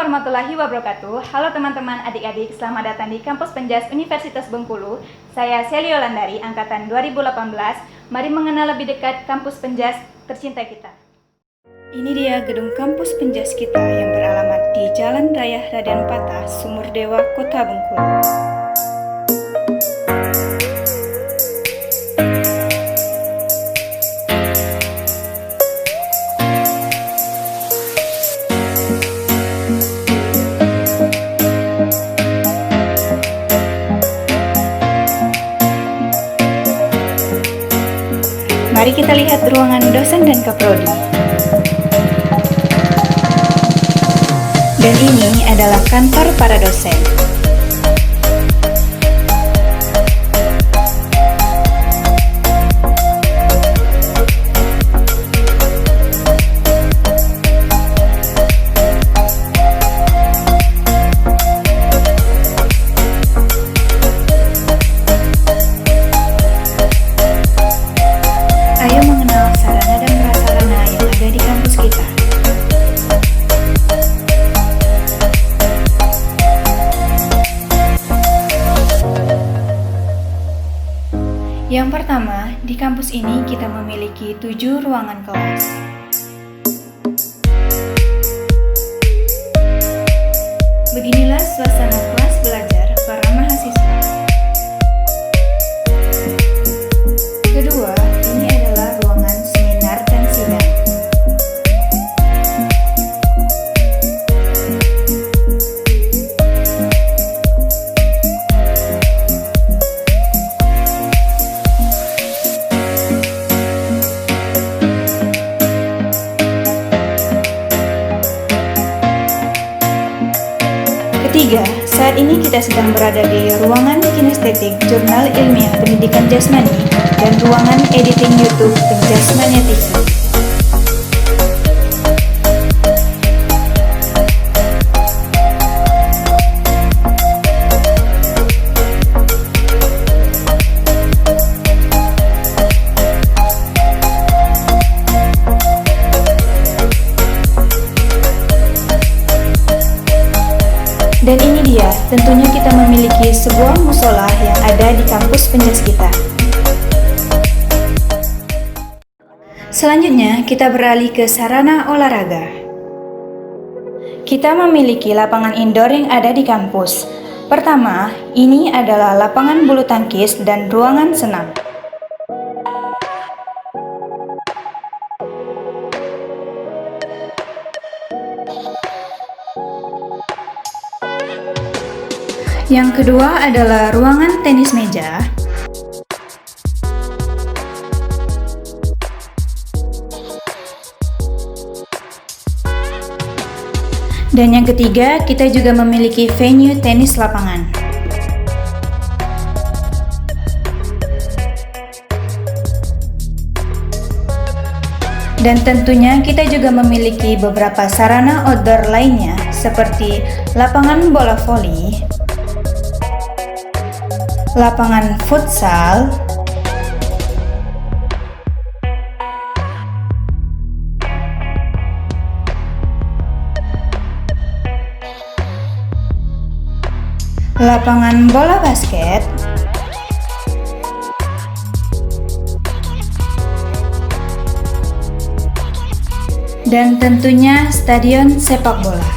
warahmatullahi wabarakatuh. Halo teman-teman, adik-adik, selamat datang di Kampus Penjas Universitas Bengkulu. Saya Selio Landari, angkatan 2018. Mari mengenal lebih dekat Kampus Penjas tercinta kita. Ini dia gedung Kampus Penjas kita yang beralamat di Jalan Raya Raden Patah, Sumur Dewa, Kota Bengkulu. Mari kita lihat ruangan dosen dan kaprodi. Dan ini adalah kantor para dosen. Ayo mengenal sarana dan prasarana yang ada di kampus kita. Yang pertama, di kampus ini kita memiliki 7 ruangan kelas. Beginilah suasana kelas belajar para mahasiswa. Kedua, ini adalah ruangan seminar dan sidang. Ketiga, saat ini kita sedang berada di ruangan kinestetik Jurnal Ilmiah Pendidikan Jasmani dan ruangan editing YouTube Penjasmania TV. Dan ini dia, tentunya kita memiliki sebuah musola yang ada di kampus Penjas kita. Selanjutnya, kita beralih ke sarana olahraga. Kita memiliki lapangan indoor yang ada di kampus. Pertama, ini adalah lapangan bulu tangkis dan ruangan senam. Yang kedua adalah ruangan tenis meja. Dan yang ketiga, kita juga memiliki venue tenis lapangan. Dan tentunya kita juga memiliki beberapa sarana outdoor lainnya seperti lapangan bola voli, lapangan futsal, lapangan bola basket, dan tentunya stadion sepak bola.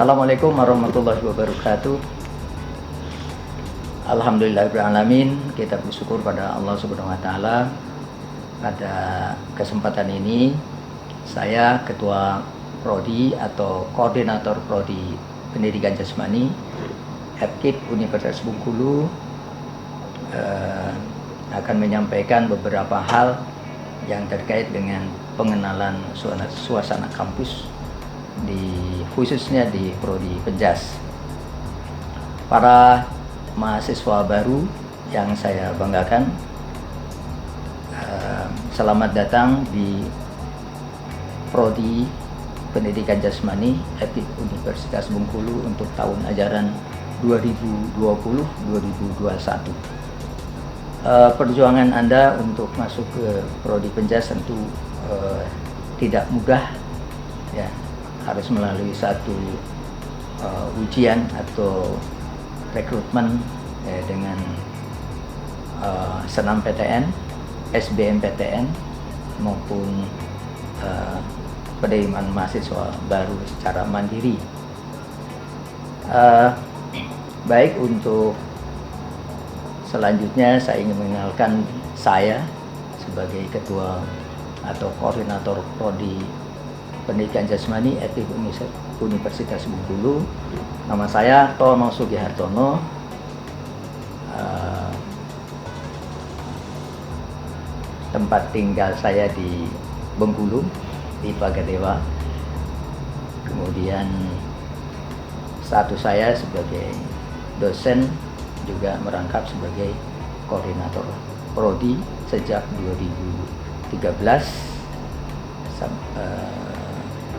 Assalamualaikum warahmatullahi wabarakatuh. Alhamdulillahirrahmanirrahim. Kita bersyukur pada Allah Subhanahu wa Ta'ala. Pada kesempatan ini, saya Ketua Prodi atau Koordinator Prodi Pendidikan Jasmani FKIP Universitas Bengkulu akan menyampaikan beberapa hal yang terkait dengan pengenalan suasana kampus khususnya di Prodi Penjas. Para mahasiswa baru yang saya banggakan, selamat datang di Prodi Pendidikan Jasmani FKIP Universitas Bengkulu untuk tahun ajaran 2020-2021. Perjuangan Anda untuk masuk ke Prodi Penjas tentu tidak mudah, ya, harus melalui satu ujian atau rekrutmen dengan SNMPTN, SBMPTN maupun penerimaan mahasiswa baru secara mandiri. Baik, untuk selanjutnya saya ingin mengenalkan saya sebagai ketua atau koordinator Prodi Pendidikan Jasmani Etik Universitas Bengkulu. Nama saya Tono Sugihartono. Tempat tinggal saya di Bengkulu, di Pagadewa. Kemudian status saya sebagai dosen juga merangkap sebagai koordinator Prodi sejak 2013,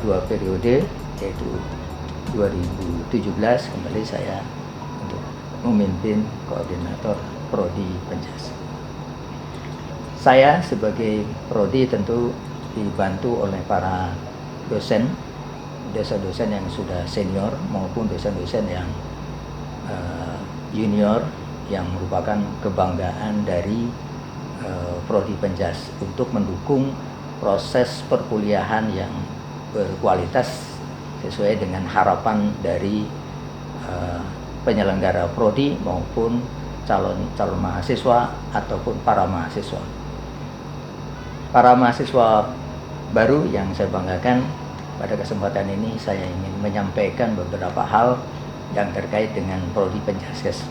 2 periode, yaitu 2017 kembali saya untuk memimpin koordinator Prodi Penjas. Saya sebagai Prodi tentu dibantu oleh para dosen yang sudah senior maupun dosen-dosen yang junior, yang merupakan kebanggaan dari Prodi Penjas untuk mendukung proses perkuliahan yang berkualitas sesuai dengan harapan dari penyelenggara Prodi maupun calon mahasiswa ataupun para mahasiswa. Para mahasiswa baru yang saya banggakan, pada kesempatan ini saya ingin menyampaikan beberapa hal yang terkait dengan Prodi Penjaskes.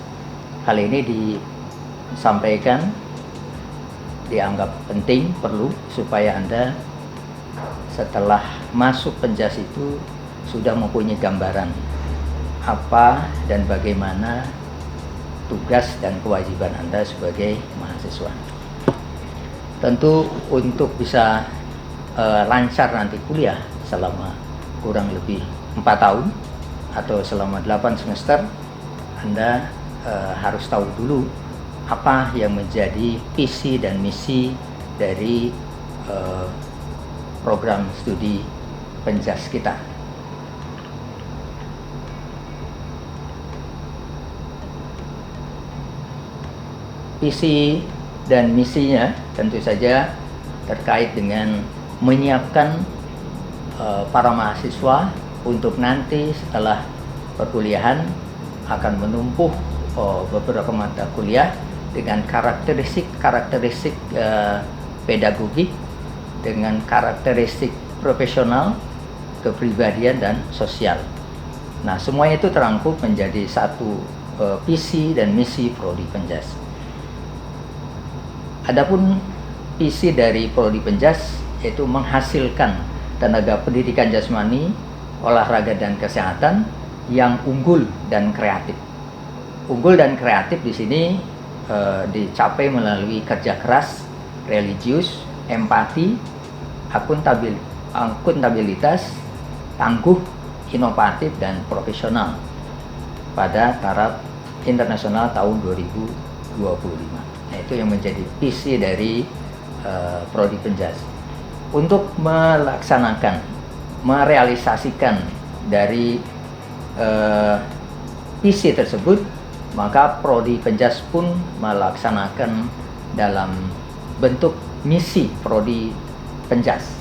Hal ini disampaikan, dianggap penting, perlu, supaya Anda setelah masuk Penjas itu sudah mempunyai gambaran apa dan bagaimana tugas dan kewajiban Anda sebagai mahasiswa. Tentu untuk bisa lancar nanti kuliah selama kurang lebih 4 tahun atau selama 8 semester, Anda harus tahu dulu apa yang menjadi visi dan misi dari program studi Penjas kita. Visi dan misinya tentu saja terkait dengan menyiapkan para mahasiswa untuk nanti setelah perkuliahan akan menempuh beberapa mata kuliah dengan karakteristik pedagogik, dengan karakteristik profesional, kepribadian, dan sosial. Nah, semuanya itu terangkum menjadi satu visi dan misi Prodi Penjas. Adapun visi dari Prodi Penjas yaitu menghasilkan tenaga pendidikan jasmani, olahraga, dan kesehatan yang unggul dan kreatif. Unggul dan kreatif di sini dicapai melalui kerja keras, religius, empati, akuntabilitas, tangguh, inovatif, dan profesional pada taraf internasional tahun 2025. Nah, itu yang menjadi visi dari Prodi Penjas. Untuk melaksanakan, merealisasikan dari visi tersebut, maka Prodi Penjas pun melaksanakan dalam bentuk misi Prodi Penjas.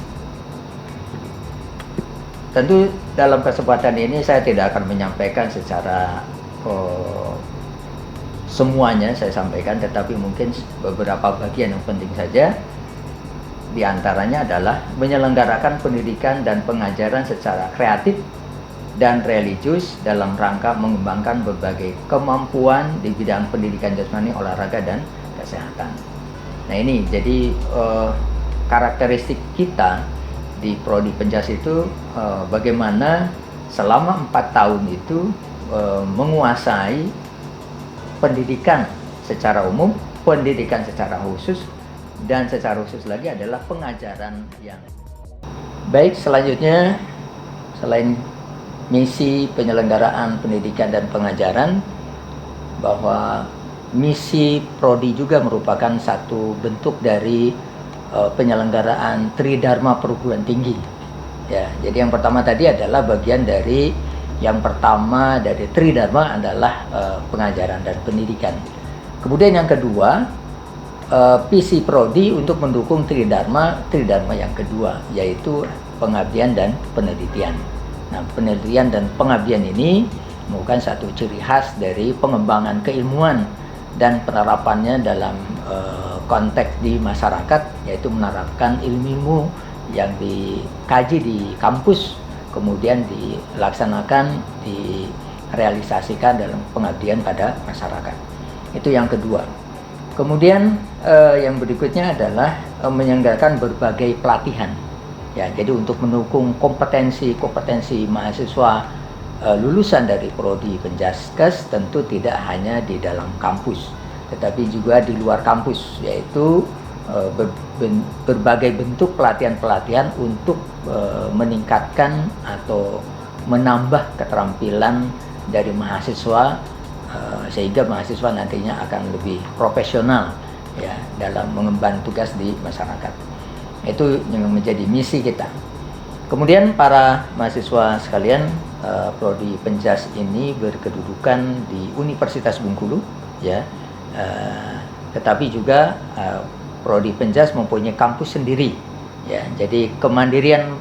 Tentu dalam kesempatan ini saya tidak akan menyampaikan secara semuanya saya sampaikan, tetapi mungkin beberapa bagian yang penting saja. Di antaranya adalah menyelenggarakan pendidikan dan pengajaran secara kreatif dan religius dalam rangka mengembangkan berbagai kemampuan di bidang pendidikan jasmani, olahraga, dan kesehatan. Nah, ini jadi karakteristik kita di Prodi Penjas itu bagaimana selama 4 tahun itu menguasai pendidikan secara umum, pendidikan secara khusus, dan secara khusus lagi adalah pengajaran yang baik. Selanjutnya, selain misi penyelenggaraan pendidikan dan pengajaran, bahwa misi prodi juga merupakan satu bentuk dari penyelenggaraan Tridharma perguruan tinggi. Ya, jadi yang pertama tadi adalah bagian dari yang pertama dari Tridharma adalah pengajaran dan pendidikan. Kemudian yang kedua, visi prodi untuk mendukung Tridharma yang kedua, yaitu pengabdian dan penelitian. Nah, penelitian dan pengabdian ini merupakan satu ciri khas dari pengembangan keilmuan dan penerapannya dalam konteks di masyarakat, yaitu menerapkan ilmu yang dikaji di kampus, kemudian dilaksanakan, direalisasikan dalam pengabdian pada masyarakat. Itu yang kedua. Kemudian yang berikutnya adalah menyelenggarakan berbagai pelatihan. Ya, jadi untuk mendukung kompetensi mahasiswa lulusan dari prodi Penjaskes, tentu tidak hanya di dalam kampus, tetapi juga di luar kampus, yaitu berbagai bentuk pelatihan-pelatihan untuk meningkatkan atau menambah keterampilan dari mahasiswa, sehingga mahasiswa nantinya akan lebih profesional ya dalam mengemban tugas di masyarakat. Itu yang menjadi misi kita. Kemudian para mahasiswa sekalian, prodi Penjas ini berkedudukan di Universitas Bengkulu, ya, tetapi juga prodi Penjas mempunyai kampus sendiri, ya. Jadi kemandirian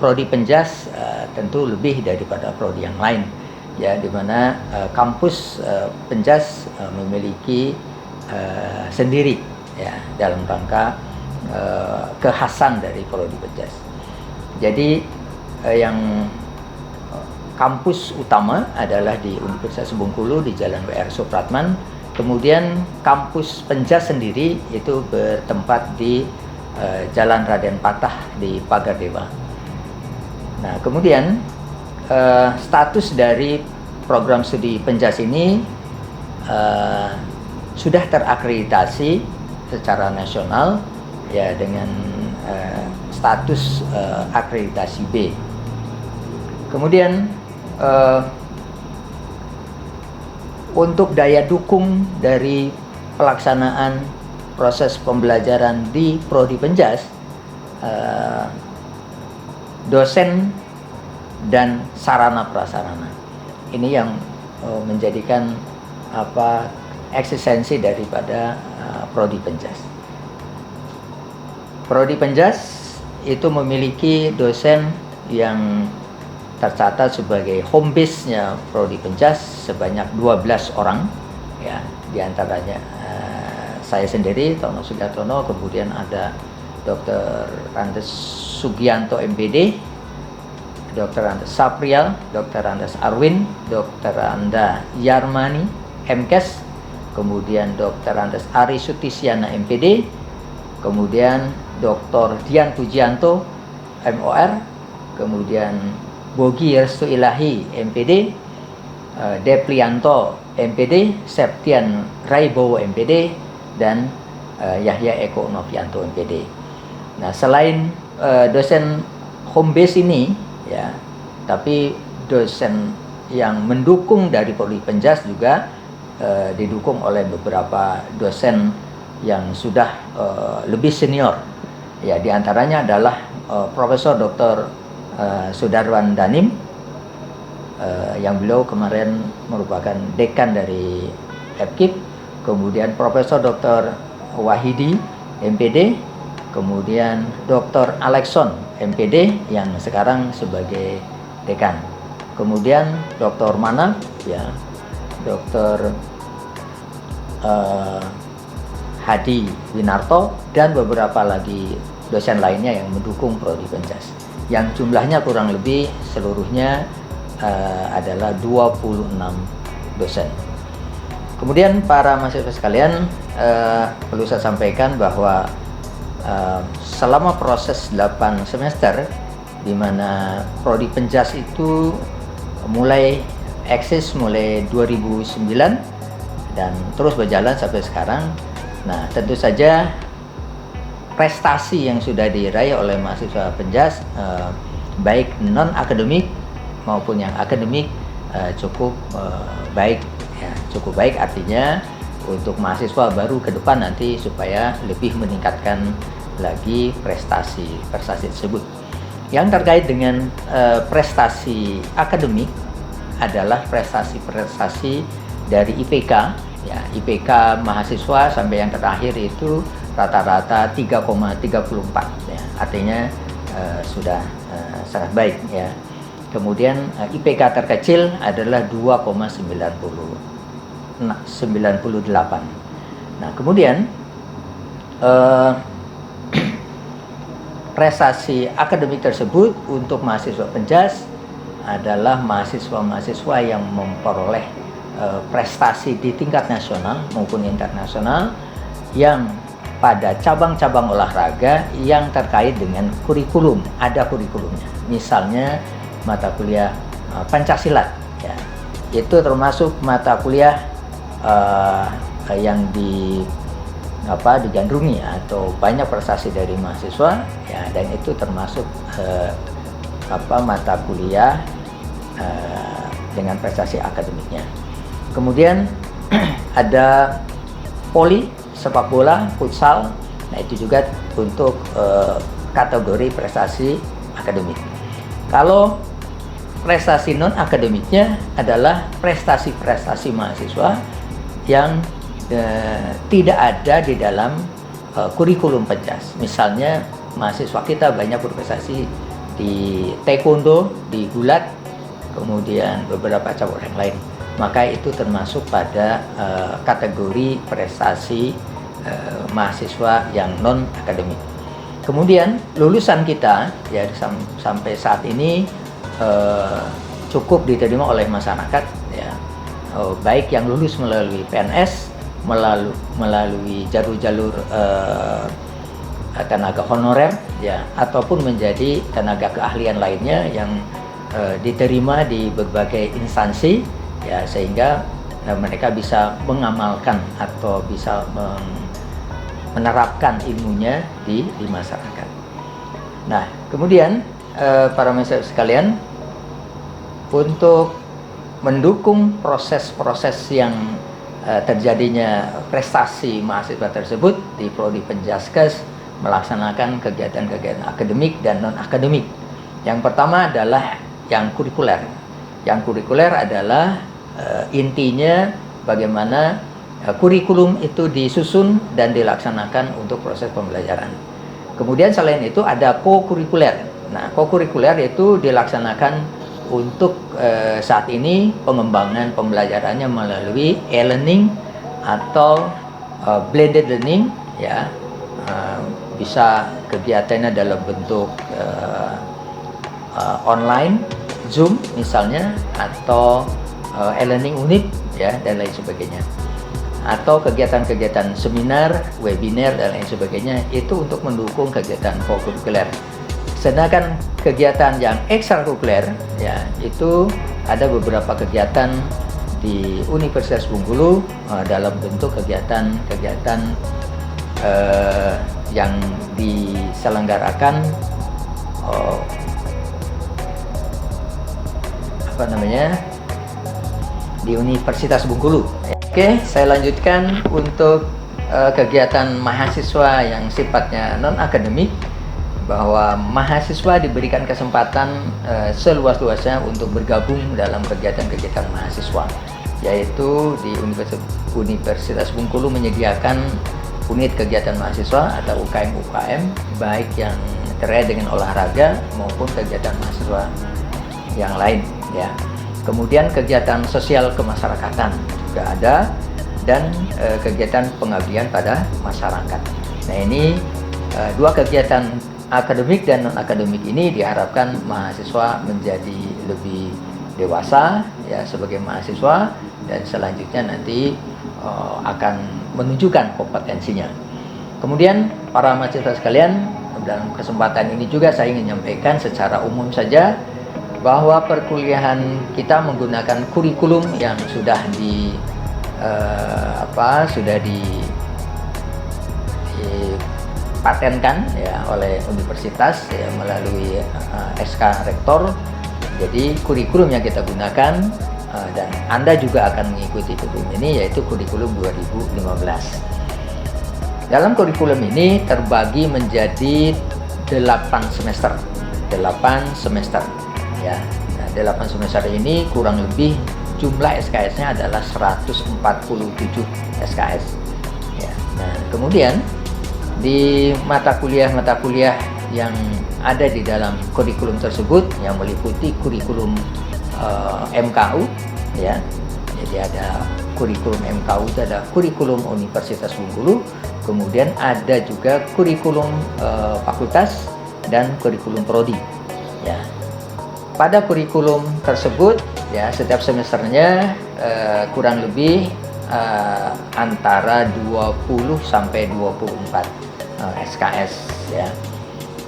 prodi Penjas tentu lebih daripada prodi yang lain, ya, di mana kampus Penjas memiliki sendiri, ya, dalam rangka kekhasan dari prodi Penjas. Jadi yang kampus utama adalah di Universitas Bengkulu di Jalan W.R. Supratman. Kemudian kampus Penjas sendiri itu bertempat di Jalan Raden Patah di Pagardewa. Nah, kemudian status dari program studi Penjas ini sudah terakreditasi secara nasional, ya, dengan status akreditasi B. Kemudian untuk daya dukung dari pelaksanaan proses pembelajaran di prodi Penjas, dosen dan sarana prasarana ini yang menjadikan eksistensi daripada prodi Penjas. Prodi Penjas itu memiliki dosen yang tercatat sebagai home base-nya prodi Penjas sebanyak 12 orang, ya, diantaranya saya sendiri, Tono Sugiartono, kemudian ada Dr. Andes Sugianto MPD, Dr. Andes Saprial, Dr. Andes Arwin, Dr. Anda Yarmani MKes, kemudian Dr. Andes Ari Sutisyana MPD, kemudian Dr. Dian Pujianto MOR, kemudian Bogi Restu Ilahi MPD, Deplianto MPD, Septian Raibowo MPD, dan Yahya Eko Novianto MPD. Nah, selain dosen home base ini, ya, tapi dosen yang mendukung dari prodi Penjas juga didukung oleh beberapa dosen yang sudah lebih senior. Ya, diantaranya adalah Profesor Dr. Sudarwan Danim, yang beliau kemarin merupakan dekan dari FKIP, kemudian Profesor Dr. Wahidi MPD, kemudian Dr. Alexson MPD yang sekarang sebagai dekan, kemudian Dr. Mana, ya, Dr. Hadi Winarto, dan beberapa lagi dosen lainnya yang mendukung prodi Penjas, yang jumlahnya kurang lebih seluruhnya adalah 26 dosen. Kemudian para mahasiswa sekalian, perlu saya sampaikan bahwa selama proses 8 semester, di mana prodi Penjas itu mulai eksis mulai 2009 dan terus berjalan sampai sekarang. Nah, tentu saja prestasi yang sudah diraih oleh mahasiswa Penjas, baik non akademik maupun yang akademik, cukup baik, ya. cukup baik, artinya untuk mahasiswa baru ke depan nanti supaya lebih meningkatkan lagi prestasi tersebut. Yang terkait dengan prestasi akademik adalah prestasi dari IPK, ya, IPK mahasiswa sampai yang terakhir itu rata-rata 3,34, ya, artinya sudah sangat baik, ya. Kemudian IPK terkecil adalah 2,98. Nah, kemudian prestasi akademik tersebut untuk mahasiswa Penjas adalah mahasiswa-mahasiswa yang memperoleh prestasi di tingkat nasional maupun internasional yang pada cabang-cabang olahraga yang terkait dengan kurikulum, ada kurikulumnya. Misalnya mata kuliah Pancasilat, ya, itu termasuk mata kuliah yang digandrungi atau banyak prestasi dari mahasiswa, ya, dan itu termasuk mata kuliah dengan prestasi akademiknya. Kemudian ada voli, sepak bola, futsal. Nah, itu juga untuk kategori prestasi akademik. Kalau prestasi non akademiknya adalah prestasi-prestasi mahasiswa yang tidak ada di dalam kurikulum Penjas. Misalnya mahasiswa kita banyak berprestasi di taekwondo, di gulat, kemudian beberapa cabang yang lain. Maka itu termasuk pada kategori prestasi mahasiswa yang non akademik. Kemudian lulusan kita, ya, sampai saat ini cukup diterima oleh masyarakat, ya, baik yang lulus melalui PNS, melalui jalur-jalur tenaga honorer, ya, ataupun menjadi tenaga keahlian lainnya yang diterima di berbagai instansi, ya, sehingga mereka bisa mengamalkan atau bisa menerapkan ilmunya di masyarakat. Nah, kemudian para mahasiswa sekalian, untuk mendukung proses-proses yang terjadinya prestasi mahasiswa tersebut, di Prodi Penjaskes melaksanakan kegiatan-kegiatan akademik dan non-akademik. Yang pertama adalah yang kurikuler. Yang kurikuler adalah intinya bagaimana kurikulum itu disusun dan dilaksanakan untuk proses pembelajaran. Kemudian selain itu ada co-kurikuler. Nah, co-kurikuler itu dilaksanakan untuk saat ini pengembangan pembelajarannya melalui e-learning atau blended learning, ya, bisa kegiatannya dalam bentuk online, Zoom misalnya, atau e-learning unit, ya, dan lain sebagainya, atau kegiatan-kegiatan seminar, webinar, dan lain sebagainya, itu untuk mendukung kegiatan co-kurikuler. Sedangkan kegiatan yang ekstrakurikuler, ya, itu ada beberapa kegiatan di Universitas Bengkulu dalam bentuk kegiatan-kegiatan yang diselenggarakan di Universitas Bengkulu. Oke, saya lanjutkan untuk kegiatan mahasiswa yang sifatnya non akademik, bahwa mahasiswa diberikan kesempatan seluas-luasnya untuk bergabung dalam kegiatan-kegiatan mahasiswa, yaitu di Universitas Bengkulu menyediakan unit kegiatan mahasiswa atau UKM, baik yang terkait dengan olahraga maupun kegiatan mahasiswa yang lain, ya. Kemudian kegiatan sosial kemasyarakatan juga ada, dan kegiatan pengabdian pada masyarakat. Nah, ini dua kegiatan akademik dan non akademik ini diharapkan mahasiswa menjadi lebih dewasa, ya, sebagai mahasiswa, dan selanjutnya nanti akan menunjukkan kompetensinya. Kemudian para mahasiswa sekalian, dalam kesempatan ini juga saya ingin menyampaikan secara umum saja bahwa perkuliahan kita menggunakan kurikulum yang sudah dipatenkan, ya, oleh universitas, ya, melalui SK Rektor. Jadi kurikulum yang kita gunakan dan Anda juga akan mengikuti kurikulum ini, yaitu kurikulum 2015. Dalam kurikulum ini terbagi menjadi 8 semester. 8 semester ya. Nah, 8 semester ini kurang lebih jumlah SKS-nya adalah 147 SKS. Ya. Nah, kemudian di mata kuliah yang ada di dalam kurikulum tersebut yang meliputi kurikulum MKU ya. Jadi ada kurikulum MKU itu ada kurikulum Universitas Bengkulu, kemudian ada juga kurikulum fakultas dan kurikulum prodi ya. Pada kurikulum tersebut ya, setiap semesternya kurang lebih antara 20 sampai 24 SKS ya.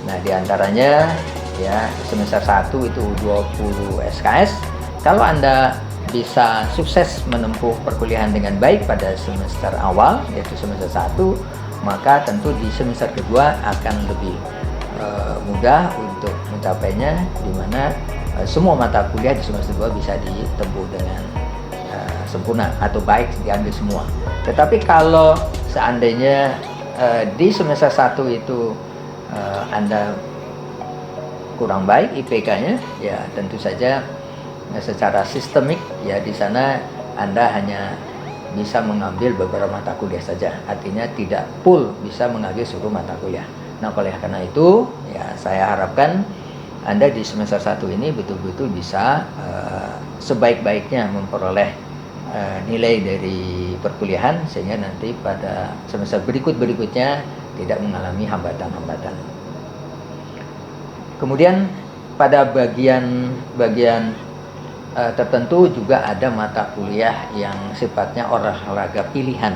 Nah, diantaranya ya semester 1 itu 20 SKS. Kalau Anda bisa sukses menempuh perkuliahan dengan baik pada semester awal, yaitu semester 1, maka tentu di semester kedua akan lebih mudah untuk mencapainya, di mana semua mata kuliah di semester 2 bisa ditempuh dengan sempurna atau baik, diambil semua. Tetapi kalau seandainya di semester 1 itu Anda kurang baik IPK-nya, ya tentu saja secara sistemik ya di sana Anda hanya bisa mengambil beberapa mata kuliah saja, artinya tidak full bisa mengambil seluruh mata kuliah. Nah, oleh karena itu ya saya harapkan Anda di semester 1 ini betul-betul bisa sebaik-baiknya memperoleh nilai dari perkuliahan, sehingga nanti pada semester berikutnya tidak mengalami hambatan-hambatan. Kemudian pada bagian tertentu juga ada mata kuliah yang sifatnya olahraga pilihan.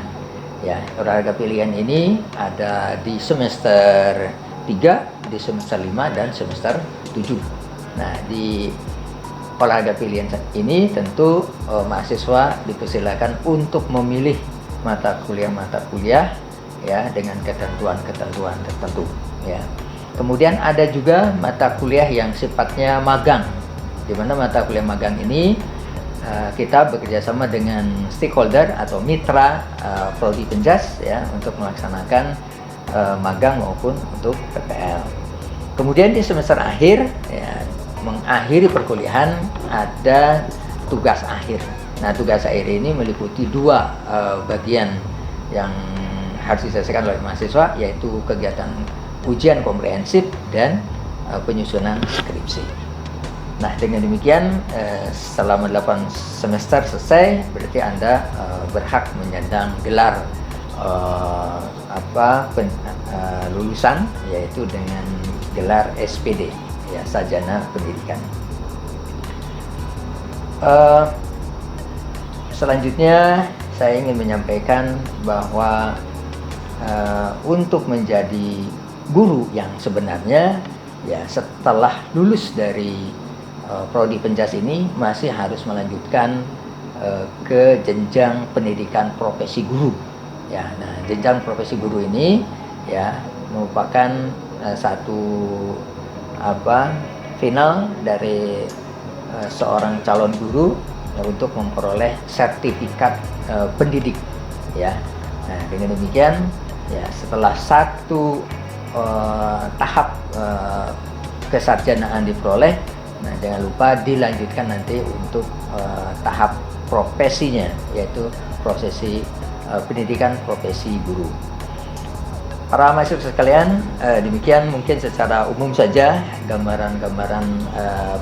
Ya, olahraga pilihan ini ada di semester 3, di semester 5 dan semester 7. Nah, di olahraga pilihan ini tentu mahasiswa dipersilakan untuk memilih mata kuliah ya dengan ketentuan tertentu ya. Kemudian ada juga mata kuliah yang sifatnya magang, di mana mata kuliah magang ini kita bekerjasama dengan stakeholder atau mitra prodi Penjas ya untuk melaksanakan magang maupun untuk PPL. Kemudian di semester akhir ya, mengakhiri perkuliahan ada tugas akhir. Nah, tugas akhir ini meliputi 2 bagian yang harus diselesaikan oleh mahasiswa, yaitu kegiatan ujian komprehensif dan penyusunan skripsi. Nah, dengan demikian selama 8 semester selesai, berarti Anda berhak menyandang gelar lulusan, yaitu dengan gelar SPD ya, sarjana pendidikan. Selanjutnya saya ingin menyampaikan bahwa untuk menjadi guru yang sebenarnya ya, setelah lulus dari prodi Penjas ini masih harus melanjutkan ke jenjang pendidikan profesi guru ya. Nah, jenjang profesi guru ini ya merupakan satu final dari seorang calon guru ya, untuk memperoleh sertifikat pendidik ya. Nah, dengan demikian ya, setelah satu tahap kesarjanaan diperoleh, nah jangan lupa dilanjutkan nanti untuk tahap profesinya, yaitu prosesi pendidikan profesi guru. Para mahasiswa sekalian, demikian mungkin secara umum saja gambaran-gambaran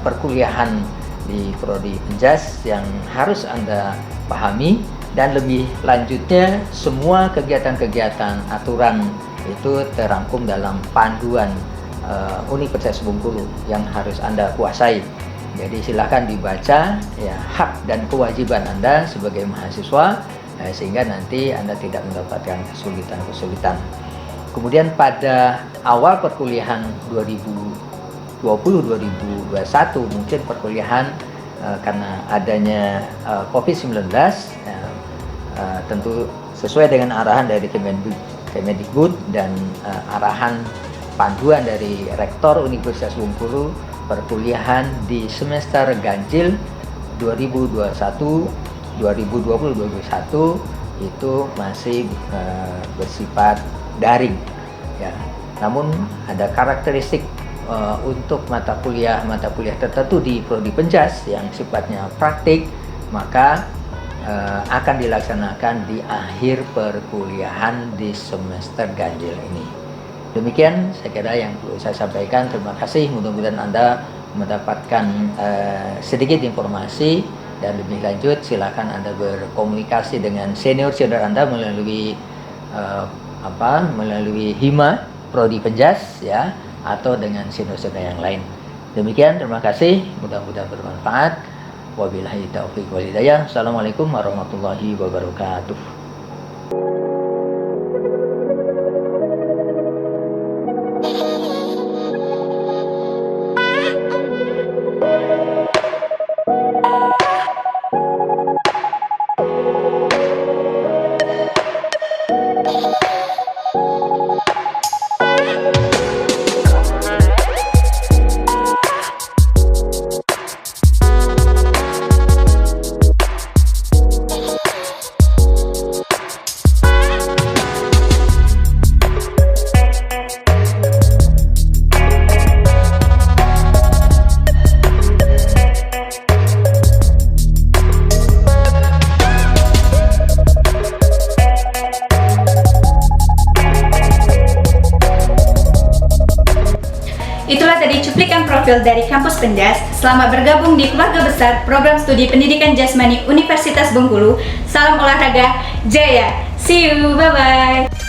perkuliahan di prodi Penjas yang harus Anda pahami, dan lebih lanjutnya semua kegiatan-kegiatan aturan itu terangkum dalam panduan Universitas Bengkulu yang harus Anda kuasai. Jadi silakan dibaca ya, hak dan kewajiban Anda sebagai mahasiswa sehingga nanti Anda tidak mendapatkan kesulitan-kesulitan. Kemudian pada awal perkuliahan 2020-2021 mungkin perkuliahan karena adanya COVID-19 tentu sesuai dengan arahan dari Kemendikbud dan arahan panduan dari Rektor Universitas Bengkulu, perkuliahan di semester ganjil 2021, 2020, 2021 itu masih bersifat daring ya. Namun ada karakteristik untuk mata kuliah tertentu di prodi Penjas yang sifatnya praktik, maka akan dilaksanakan di akhir perkuliahan di semester ganjil ini. Demikian saya kira yang perlu saya sampaikan. Terima kasih, mudah-mudahan Anda mendapatkan sedikit informasi, dan lebih lanjut silakan Anda berkomunikasi dengan senior Anda melalui melalui Hima Prodi Penjas ya, atau dengan senior yang lain. Demikian, terima kasih, mudah-mudahan bermanfaat. Wabillahi taufiq wal hidayah. Assalamualaikum warahmatullahi wabarakatuh. Itulah tadi cuplikan profil dari Kampus Penjas. Selamat bergabung di keluarga besar Program Studi Pendidikan Jasmani Universitas Bengkulu. Salam olahraga, jaya! See you, bye-bye!